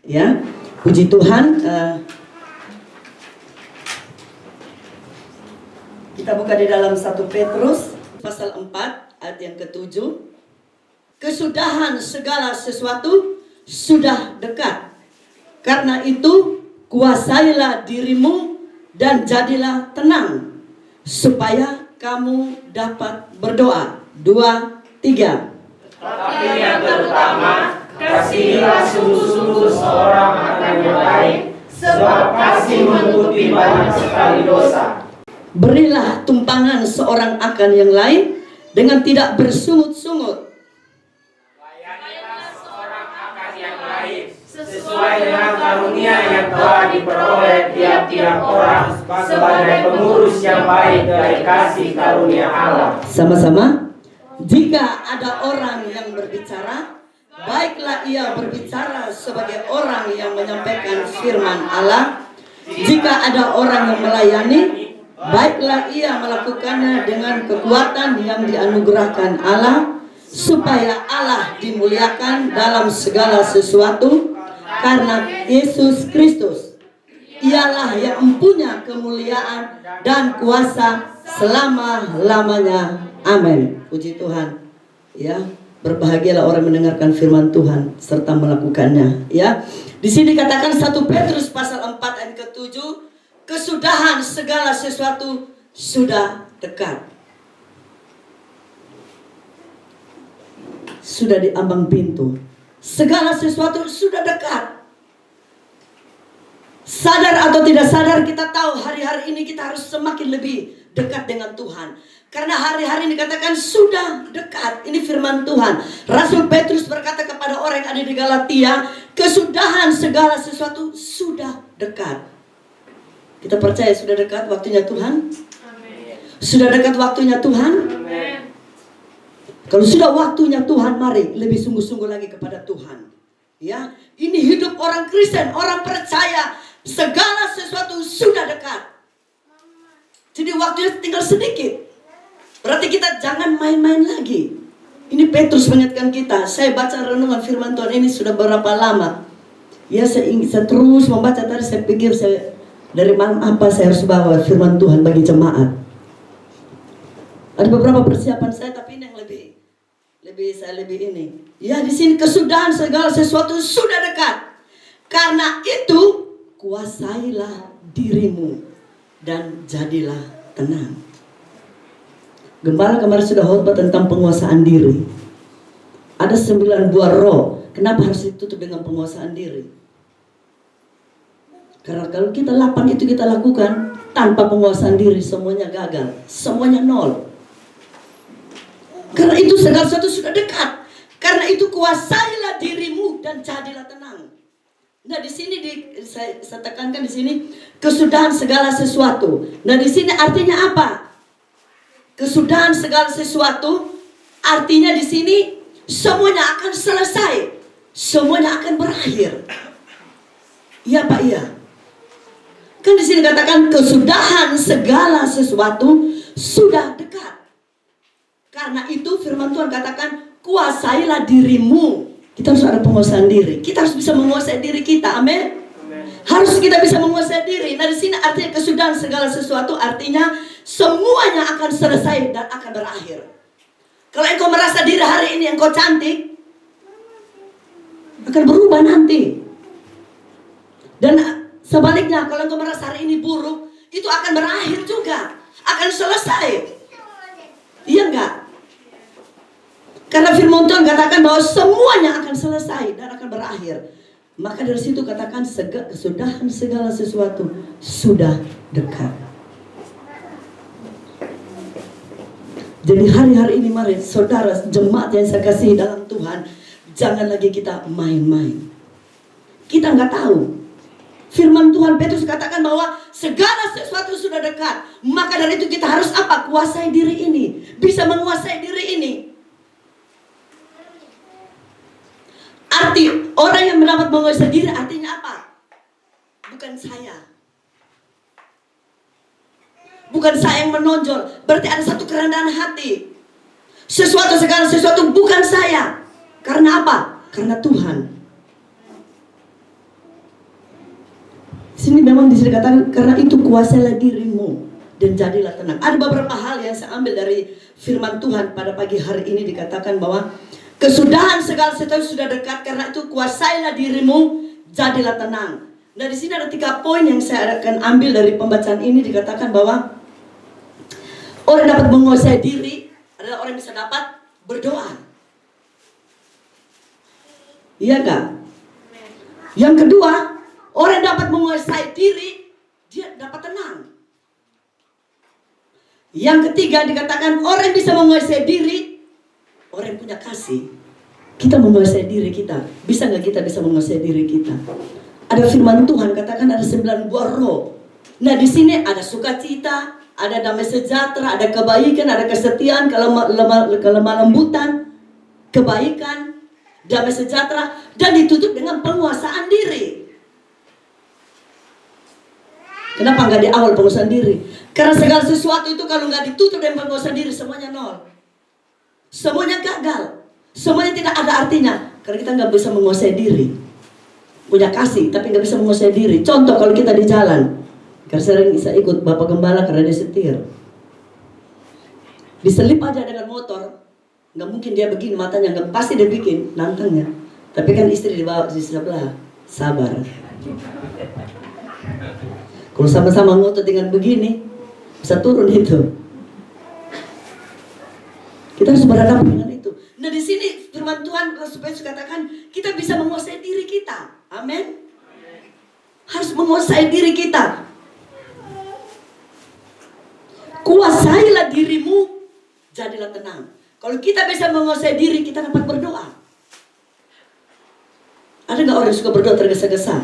Ya, puji Tuhan. Kita buka di dalam 1 Petrus pasal 4 ayat yang ke-7. Kesudahan segala sesuatu sudah dekat. Karena itu kuasailah dirimu dan jadilah tenang, supaya kamu dapat berdoa. 2, 3. Tapi yang terutama, kasihilah sungguh-sungguh seorang akan yang lain, sebab kasih menutupi banyak sekali dosa. Berilah tumpangan seorang akan yang lain dengan tidak bersungut-sungut. Layanilah seorang akan yang lain sesuai dengan karunia yang telah diperoleh tiap-tiap orang sebagai pengurus yang baik dari kasih karunia Allah. Sama-sama. Jika ada orang yang berbicara, baiklah ia berbicara sebagai orang yang menyampaikan firman Allah. Jika ada orang yang melayani, baiklah ia melakukannya dengan kekuatan yang dianugerahkan Allah, supaya Allah dimuliakan dalam segala sesuatu karena Yesus Kristus. Ialah yang mempunyai kemuliaan dan kuasa selama-lamanya. Amin. Puji Tuhan. Ya, berbahagialah orang mendengarkan firman Tuhan serta melakukannya. Ya, di sini katakan 1 Petrus pasal 4 ayat ke-7. Kesudahan segala sesuatu sudah dekat. Sudah di ambang pintu. Segala sesuatu sudah dekat. Sadar atau tidak sadar, kita tahu hari-hari ini kita harus semakin lebih dekat dengan Tuhan. Karena hari-hari ini dikatakan sudah dekat. Ini firman Tuhan. Rasul Petrus berkata kepada orang yang ada di Galatia, kesudahan segala sesuatu sudah dekat. Kita percaya sudah dekat waktunya Tuhan? Amen. Sudah dekat waktunya Tuhan? Amen. Kalau sudah waktunya Tuhan, mari lebih sungguh-sungguh lagi kepada Tuhan. Ya, ini hidup orang Kristen, orang percaya, segala sesuatu sudah dekat. Jadi waktunya tinggal sedikit. Berarti kita jangan main-main lagi. Ini Petrus mengingatkan kita. Saya baca renungan firman Tuhan ini sudah berapa lama. Ya, saya terus membaca. Tadi saya pikir dari malam apa saya harus bawa firman Tuhan bagi jemaat. Ada beberapa persiapan saya, tapi ini yang lebih ini. Ya, di sini kesudahan segala sesuatu sudah dekat. Karena itu kuasailah dirimu dan jadilah tenang. Gembala kemarin sudah khotbah tentang penguasaan diri. Ada 9 buah roh. Kenapa harus ditutup dengan penguasaan diri? Karena kalau kita 8 itu kita lakukan tanpa penguasaan diri, semuanya gagal, semuanya nol. Karena itu segala sesuatu sudah dekat. Karena itu kuasailah dirimu dan jadilah tenang. Nah, di sini saya tekankan di sini kesudahan segala sesuatu. Nah, di sini artinya apa? Kesudahan segala sesuatu artinya di sini semuanya akan selesai, semuanya akan berakhir. Iya Pak, iya. Kan di sini katakan kesudahan segala sesuatu sudah dekat. Karena itu firman Tuhan katakan kuasailah dirimu. Kita harus ada penguasaan diri. Kita harus bisa menguasai diri kita. Amin. Harus kita bisa menguasai diri. Nah, di sini artinya kesudahan segala sesuatu artinya semuanya akan selesai dan akan berakhir. Kalau engkau merasa diri hari ini engkau cantik, akan berubah nanti. Dan sebaliknya, kalau engkau merasa hari ini buruk, itu akan berakhir juga, akan selesai. Iya enggak? Karena firman Tuhan katakan bahwa semuanya akan selesai dan akan berakhir. Maka dari situ katakan kesudahan segala sesuatu sudah dekat. Jadi hari-hari ini mari saudara jemaat yang saya kasihi dalam Tuhan, jangan lagi kita main-main. Kita nggak tahu. Firman Tuhan Petrus katakan bahwa segala sesuatu sudah dekat. Maka dari itu kita harus apa? Kuasai diri ini. Bisa menguasai diri ini. Arti orang yang mendapat menguasai diri artinya apa? Bukan saya. Bukan saya yang menonjol. Berarti ada satu kerendahan hati. Segala sesuatu bukan saya. Karena apa? Karena Tuhan. memang dikatakan karena itu kuasailah dirimu dan jadilah tenang. Ada beberapa hal yang saya ambil dari firman Tuhan pada pagi hari ini, dikatakan bahwa kesudahan segala sesuatu sudah dekat, karena itu kuasailah dirimu, jadilah tenang. Nah, di sini ada 3 poin yang saya akan ambil dari pembacaan ini. Dikatakan bahwa orang yang dapat menguasai diri adalah orang yang bisa dapat berdoa. Iya enggak? Yang kedua, orang yang dapat menguasai diri, dia dapat tenang. Yang ketiga dikatakan orang yang bisa menguasai diri, orang yang punya kasih. Kita menguasai diri kita. Bisa nggak kita bisa menguasai diri kita? Ada firman Tuhan katakan ada 9 buah roh. Nah, di sini ada sukacita, ada damai sejahtera, ada kebaikan, ada kesetiaan, kelemah lembutan, kebaikan, damai sejahtera, dan ditutup dengan penguasaan diri. Kenapa nggak di awal penguasaan diri? Karena segala sesuatu itu kalau nggak ditutup dengan penguasaan diri, semuanya nol. Semuanya gagal. Semuanya tidak ada artinya. Karena kita nggak bisa menguasai diri. Punya kasih, tapi nggak bisa menguasai diri. Contoh kalau kita di jalan. Karena sering saya ikut Bapak Gembala karena dia setir. Diselip aja dengan motor. Nggak mungkin dia begini matanya, nggak pasti dia bikin nantangnya. Tapi kan istri dibawa di sebelah, sabar. Kalau sama-sama ngotot dengan begini, bisa turun itu. Kita harus berhadapan dengan itu. Nah, di sini firman Tuhan supaya katakan kita bisa menguasai diri kita. Amin. Harus menguasai diri kita. Kuasailah dirimu, jadilah tenang. Kalau kita bisa menguasai diri, kita dapat berdoa. Ada nggak orang yang suka berdoa tergesa-gesa?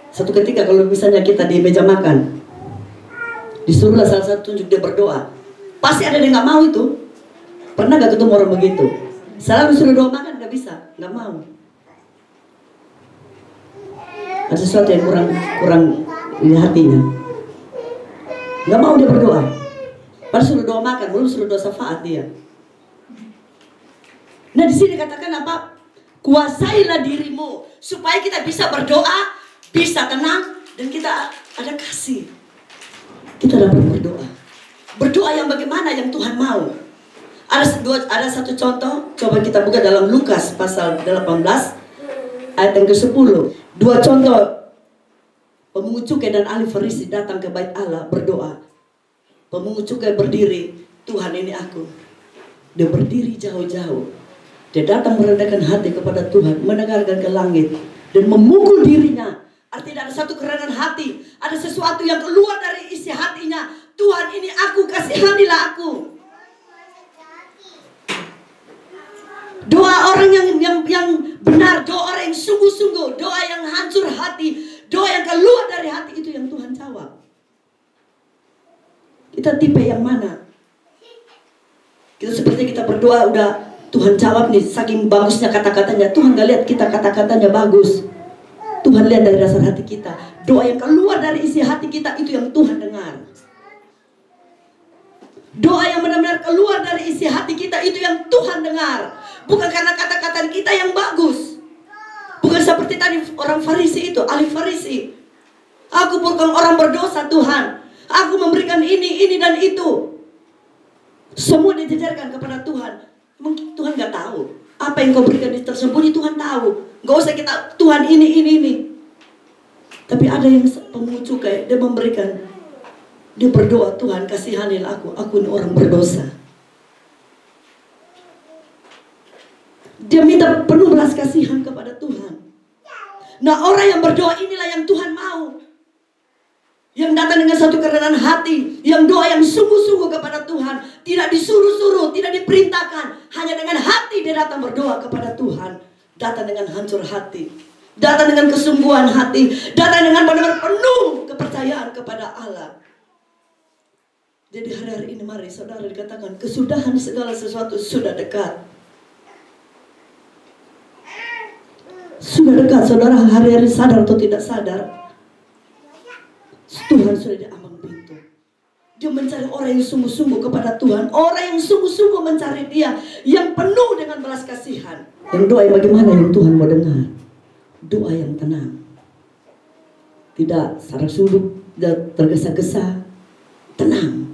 Satu ketika kalau misalnya kita di meja makan, disuruhlah salah satu tunjuk dia berdoa, pasti ada yang nggak mau itu. Pernah nggak ketemu orang begitu? Selalu suruh doa makan nggak bisa, nggak mau. Ada sesuatu yang kurang di hatinya. Nggak mau dia berdoa. Padahal suruh doa makan, belum suruh doa syafaat dia. Nah, di sini katakan apa? Kuasailah dirimu supaya kita bisa berdoa, bisa tenang, dan kita ada kasih. Kita dapat berdoa. Berdoa yang bagaimana yang Tuhan mau. Ada satu contoh, coba kita buka dalam Lukas pasal 18 ayat yang ke-10. 2 contoh. Pemungut cukai dan ahli Farisi datang ke bait Allah berdoa. Pemungut cukai berdiri, Tuhan ini aku. Dia berdiri jauh-jauh. Dia datang merendahkan hati kepada Tuhan, mendengarkan ke langit, dan memukul dirinya. Artinya ada satu kerendahan hati, ada sesuatu yang keluar dari isi hatinya. Tuhan ini aku, kasihanilah aku. Doa orang yang benar, doa orang yang sungguh-sungguh, doa yang hancur hati, doa yang keluar dari hati, itu yang Tuhan jawab. Kita tipe yang mana? Kita seperti kita berdoa udah Tuhan jawab nih, saking bagusnya kata-katanya. Tuhan gak lihat kita kata-katanya bagus. Tuhan lihat dari dasar hati kita. Doa yang keluar dari isi hati kita, itu yang Tuhan dengar. Doa yang benar-benar keluar dari isi hati kita, itu yang Tuhan dengar. Bukan karena kata-kata kita yang bagus. Bukan seperti tadi orang Farisi itu, ahli Farisi. Aku bukan orang berdosa Tuhan. Aku memberikan ini dan itu. Semua dijajarkan kepada Tuhan. Mungkin Tuhan gak tahu. Apa yang kau berikan di tersembunyi, Tuhan tahu. Gak usah kita, Tuhan ini. Tapi ada yang pemungut cukai, dia memberikan. Dia berdoa, Tuhan kasihanilah aku ini orang berdosa. Dia minta penuh belas kasihan kepada Tuhan. Nah, orang yang berdoa inilah yang Tuhan mau. Yang datang dengan satu kerendahan hati, yang doa yang sungguh-sungguh kepada Tuhan, tidak disuruh-suruh, tidak diperintahkan, hanya dengan hati dia datang berdoa kepada Tuhan. Datang dengan hancur hati, datang dengan kesungguhan hati, datang dengan benar-benar penuh kepercayaan kepada Allah. Jadi hari ini mari saudara dikatakan kesudahan segala sesuatu sudah dekat. Sudah dekat, saudara hari-hari sadar atau tidak sadar, Tuhan sudah di ambang pintu. Dia mencari orang yang sungguh-sungguh kepada Tuhan, orang yang sungguh-sungguh mencari Dia, yang penuh dengan belas kasihan. Yang doa yang bagaimana yang Tuhan mau dengar? Doa yang tenang. tidak sarak suluk, tidak tergesa-gesa. Tenang.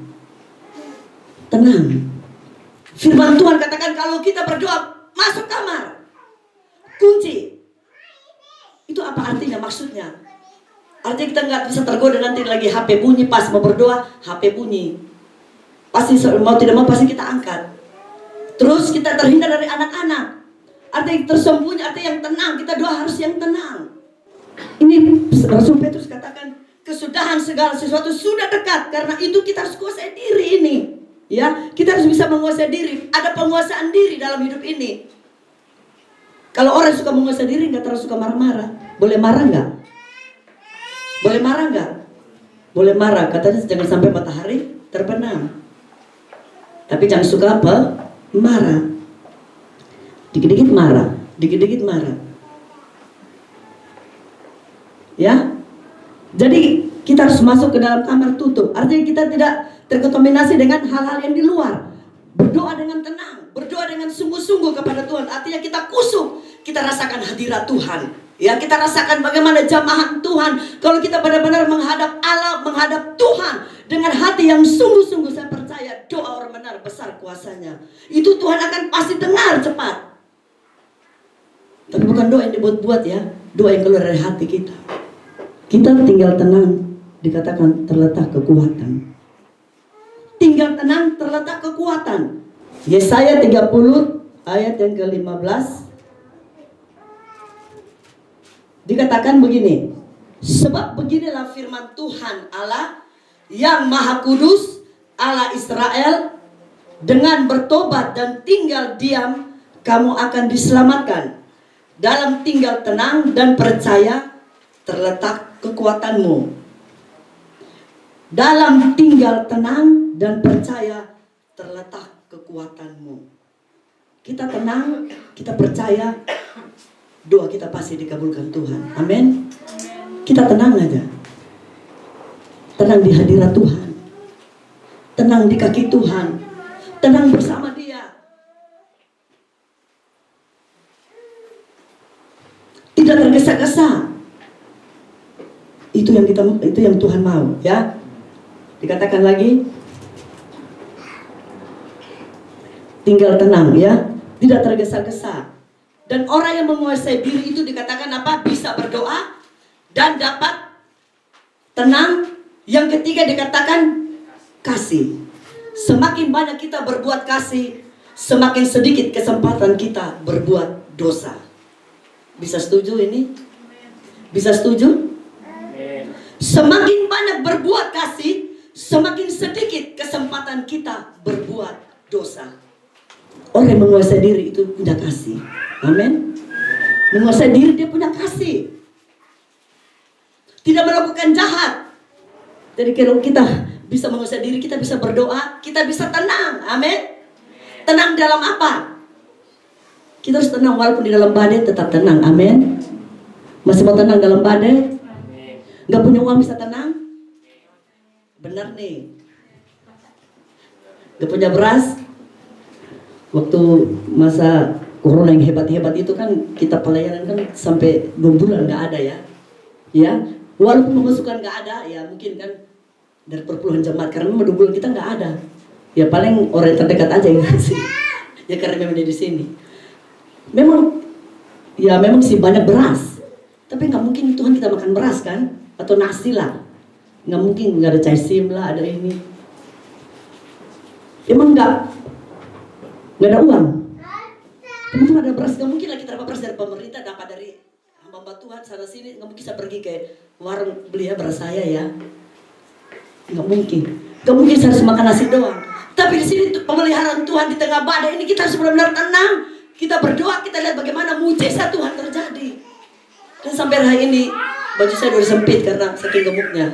Tenang. Firman Tuhan katakan kalau kita berdoa, masuk kamar, kunci. Itu apa artinya, maksudnya? Artinya kita nggak bisa tergoda nanti lagi HP bunyi pas mau berdoa, HP bunyi. Pasti mau tidak mau pasti kita angkat. Terus kita terhindar dari anak-anak. Artinya tersembunyi, artinya yang tenang. Kita doa harus yang tenang. Ini Rasul Petrus katakan, kesudahan segala sesuatu sudah dekat. Karena itu kita harus kuasai diri ini. Ya, kita harus bisa menguasai diri. Ada penguasaan diri dalam hidup ini. Kalau orang suka menguasai diri, nggak terlalu suka marah-marah. Boleh marah nggak? Boleh marah nggak? Boleh marah. Katanya jangan sampai matahari terbenam. Tapi jangan suka apa? Marah. Dikit-dikit marah. Dikit-dikit marah. Ya. Jadi kita harus masuk ke dalam kamar tutup. Artinya kita tidak terkontaminasi dengan hal-hal yang di luar. Berdoa dengan tenang, berdoa dengan sungguh-sungguh kepada Tuhan. Artinya kita kusuk, kita rasakan hadirat Tuhan. Ya, kita rasakan bagaimana jamahan Tuhan. Kalau kita benar-benar menghadap Allah, menghadap Tuhan dengan hati yang sungguh-sungguh, saya percaya doa orang benar besar kuasanya. Itu Tuhan akan pasti dengar cepat. Tapi bukan doa yang dibuat-buat ya, doa yang keluar dari hati kita. Kita tinggal tenang, dikatakan terletak kekuatan. Tinggal tenang, terletak kekuatan. Yesaya 30 ayat yang ke-15 dikatakan begini, sebab beginilah firman Tuhan Allah yang Maha Kudus, Allah Israel, dengan bertobat dan tinggal diam kamu akan diselamatkan. Dalam tinggal tenang dan percaya terletak kekuatanmu. Dalam tinggal tenang dan percaya terletak kekuatanmu. Kita tenang, kita percaya, doa kita pasti dikabulkan Tuhan. Amin. Kita tenang aja. Tenang di hadirat Tuhan. Tenang di kaki Tuhan. Tenang bersama Dia. Tidak tergesa-gesa. Itu yang Tuhan mau, ya. Dikatakan lagi, tinggal tenang ya, tidak tergesa-gesa. Dan orang yang menguasai diri itu dikatakan apa? Bisa berdoa dan dapat tenang. Yang ketiga dikatakan kasih. Semakin banyak kita berbuat kasih, semakin sedikit kesempatan kita berbuat dosa. Bisa setuju ini? Bisa setuju? Semakin banyak berbuat kasih, semakin sedikit kesempatan kita berbuat dosa. Orang yang menguasai diri itu punya kasih. Amin. Menguasai diri dia punya kasih. Tidak melakukan jahat. Jadi kalau kita bisa menguasai diri, kita bisa berdoa, kita bisa tenang. Amin. Tenang dalam apa? Kita harus tenang walaupun di dalam badai tetap tenang. Amin. Masih mau tenang dalam badai? Gak punya uang bisa tenang? Benar nih. Gak punya beras? Waktu masa corona yang hebat-hebat itu kan kita pelayanan kan sampai 2 bulan gak ada ya. Ya, walaupun pemasukan gak ada, ya mungkin kan dari perpuluhan jemaat karena memang 2 bulan kita gak ada. Ya paling orang terdekat aja yang ngasih. Ya karena memang dia di sini. Memang sih banyak beras. Tapi gak mungkin Tuhan kita makan beras kan? Atau nasi lah. Nggak mungkin nggak ada cai sim lah, ada ini. Emang nggak ada uang. Emang ada beras, nggak mungkin lah kita dapat beras dari pemerintah, dapat dari hamba Tuhan sana sini. Nggak mungkin saya pergi ke warung beli ya beras saya ya. Nggak mungkin. Nggak mungkin saya harus makan nasi doang. Tapi di sini pemeliharaan Tuhan di tengah badai ini kita harus benar-benar tenang. Kita berdoa, kita lihat bagaimana mujizat Tuhan terjadi. Dan sampai hari ini baju saya udah sempit karena saking gemuknya.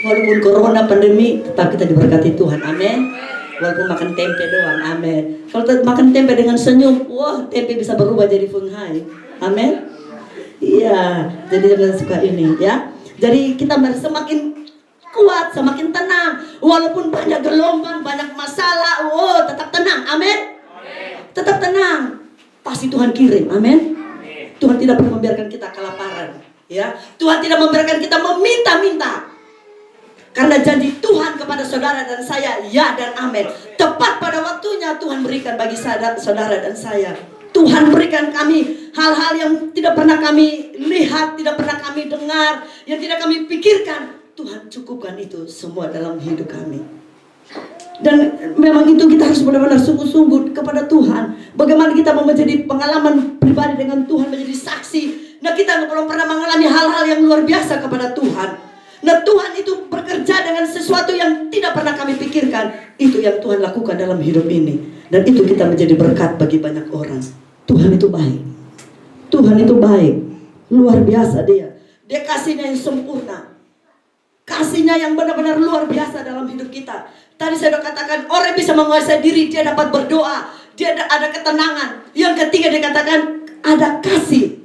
Walaupun corona pandemi, tetap kita diberkati Tuhan. Amin. Walaupun makan tempe doang. Amin. Kalau makan tempe dengan senyum, wah tempe bisa berubah jadi Feng Hai. Amin. Iya. Jadi jangan suka ini ya. Jadi kita semakin kuat, semakin tenang. Walaupun banyak gelombang, banyak masalah, tetap tenang. Amin. Tetap tenang. Pasti Tuhan kirim. Amin. Tuhan tidak pernah membiarkan kita kelaparan. Ya, Tuhan tidak memberikan kita meminta-minta. Karena janji Tuhan kepada saudara dan saya, ya dan amin. Tepat pada waktunya Tuhan berikan bagi saudara dan saya. Tuhan berikan kami hal-hal yang tidak pernah kami lihat, tidak pernah kami dengar, yang tidak kami pikirkan. Tuhan cukupkan itu semua dalam hidup kami. Dan memang itu kita harus benar-benar sungguh-sungguh kepada Tuhan. Bagaimana kita mau menjadi pengalaman pribadi dengan Tuhan, menjadi saksi. Nah, kita belum pernah mengalami hal-hal yang luar biasa kepada Tuhan. Nah, Tuhan itu bekerja dengan sesuatu yang tidak pernah kami pikirkan. Itu yang Tuhan lakukan dalam hidup ini. Dan itu kita menjadi berkat bagi banyak orang. Tuhan itu baik. Tuhan itu baik. Luar biasa dia. Dia kasihnya yang sempurna. Kasihnya yang benar-benar luar biasa dalam hidup kita. Tadi saya sudah katakan, orang bisa menguasai diri, dia dapat berdoa, dia ada ketenangan. Yang ketiga dia katakan, ada kasih.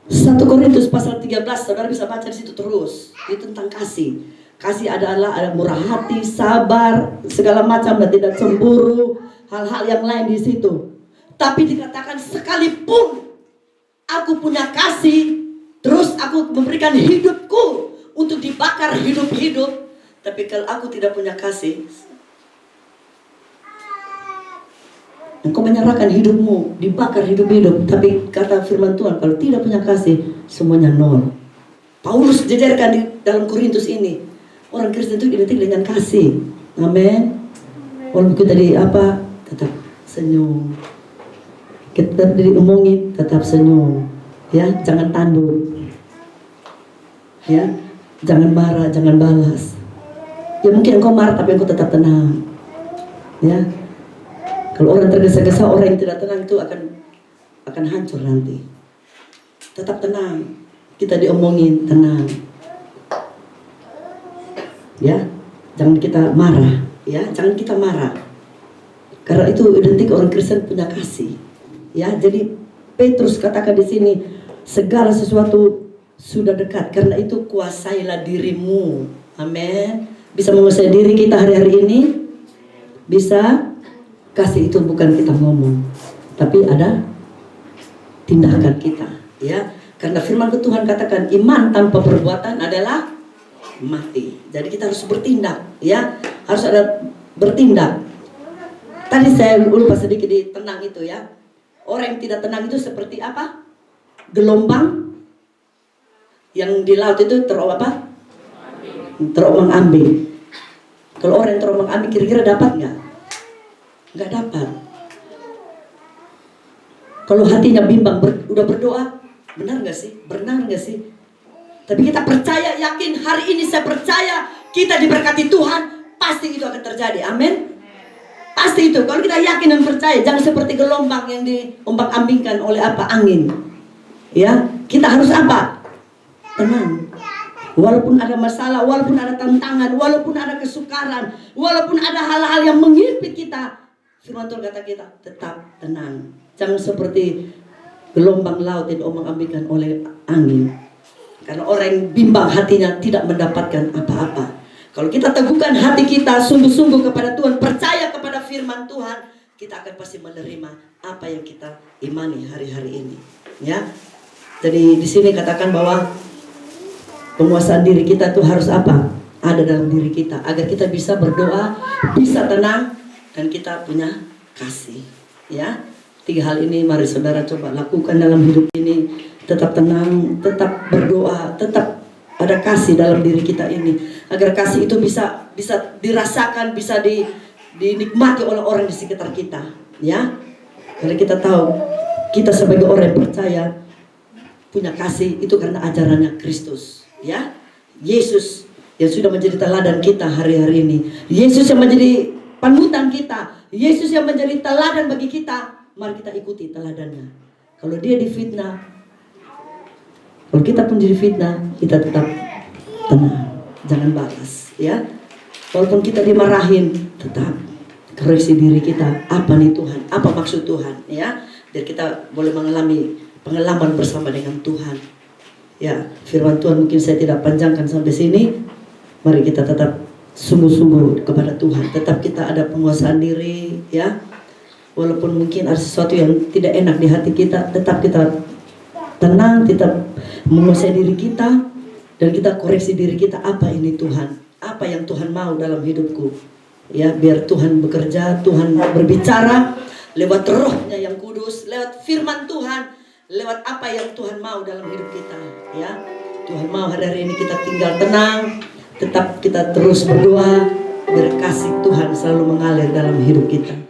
1 Korintus pasal 13, saudara bisa baca di situ terus. Itu tentang kasih. Kasih adalah ada murah hati, sabar, segala macam, dan tidak cemburu, hal-hal yang lain di situ. Tapi dikatakan sekalipun aku punya kasih, terus aku memberikan hidupku untuk dibakar hidup-hidup, tapi kalau aku tidak punya kasih, engkau menyerahkan hidupmu, dibakar hidup-hidup. Tapi kata firman Tuhan, kalau tidak punya kasih, semuanya nol. Paulus jejerkan di dalam Korintus ini, orang Kristen itu identik dengan kasih. Amin. Walaupun kita tetap senyum. Kita diomongin, tetap senyum. Ya, jangan tanduk. Ya, jangan marah, jangan balas. Ya mungkin engkau marah, tapi engkau tetap tenang. Ya. Kalau orang tergesa-gesa, orang yang tidak tenang itu akan hancur nanti. Tetap tenang. Kita diomongin, tenang. Ya, jangan kita marah. Ya, jangan kita marah. Karena itu identik orang Kristen punya kasih. Ya, jadi Petrus katakan di sini, segala sesuatu sudah dekat. Karena itu kuasailah dirimu. Amin. Bisa menguasai diri kita hari-hari ini? Bisa. Kasih itu bukan kita ngomong, tapi ada tindakan kita, ya. Karena firman Tuhan katakan iman tanpa perbuatan adalah mati. Jadi kita harus bertindak, ya. Harus ada bertindak. Tadi saya lupa sedikit di tenang itu, ya. Orang yang tidak tenang itu seperti apa? Gelombang yang di laut itu terombang-ambing. Kalau orang yang terombang-ambing kira-kira dapat nggak? Nggak dapat. Kalau hatinya bimbang, udah berdoa, benar nggak sih? Benar nggak sih? Tapi kita percaya, yakin hari ini saya percaya kita diberkati Tuhan, pasti itu akan terjadi. Amin. Pasti itu. Kalau kita yakin dan percaya, jangan seperti gelombang yang diombang-ambingkan oleh angin. Ya, kita harus apa? Tenang. Walaupun ada masalah, walaupun ada tantangan, walaupun ada kesukaran, walaupun ada hal-hal yang menghimpit kita, firman Tuhan kata kita tetap tenang. Jangan seperti gelombang laut yang diombang-ambingkan oleh angin. Karena orang yang bimbang hatinya tidak mendapatkan apa-apa. Kalau kita teguhkan hati kita sungguh-sungguh kepada Tuhan, percaya kepada firman Tuhan, kita akan pasti menerima apa yang kita imani hari-hari ini. Ya. Jadi di sini katakan bahwa penguasaan diri kita itu harus apa? Ada dalam diri kita agar kita bisa berdoa, bisa tenang, dan kita punya kasih. Ya, 3 hal ini mari saudara coba lakukan dalam hidup ini. Tetap tenang, tetap berdoa, tetap ada kasih dalam diri kita ini. Agar kasih itu bisa dirasakan, bisa dinikmati oleh orang di sekitar kita. Ya, karena kita tahu kita sebagai orang yang percaya punya kasih itu karena ajarannya Kristus. Ya, Yesus yang sudah menjadi teladan kita hari-hari ini. Yesus yang menjadi panutan kita, Yesus yang menjadi teladan bagi kita. Mari kita ikuti teladannya. Kalau dia difitnah, kalau kita pun difitnah, kita tetap tenang, jangan balas, ya. Walaupun kita dimarahin, tetap koreksi diri kita. Apa nih Tuhan? Apa maksud Tuhan? Ya, biar kita boleh mengalami pengalaman bersama dengan Tuhan. Ya, firman Tuhan mungkin saya tidak panjangkan sampai sini. Mari kita tetap sungguh-sungguh kepada Tuhan. Tetap kita ada penguasaan diri, ya. Walaupun mungkin ada sesuatu yang tidak enak di hati kita, tetap kita tenang, tetap menguasai diri kita, dan kita koreksi diri kita, apa ini Tuhan, apa yang Tuhan mau dalam hidupku. Ya, biar Tuhan bekerja, Tuhan berbicara lewat rohnya yang kudus, lewat firman Tuhan, lewat apa yang Tuhan mau dalam hidup kita. Ya, Tuhan mau hari-hari ini kita tinggal tenang, tetap kita terus berdoa, biar kasih Tuhan selalu mengalir dalam hidup kita.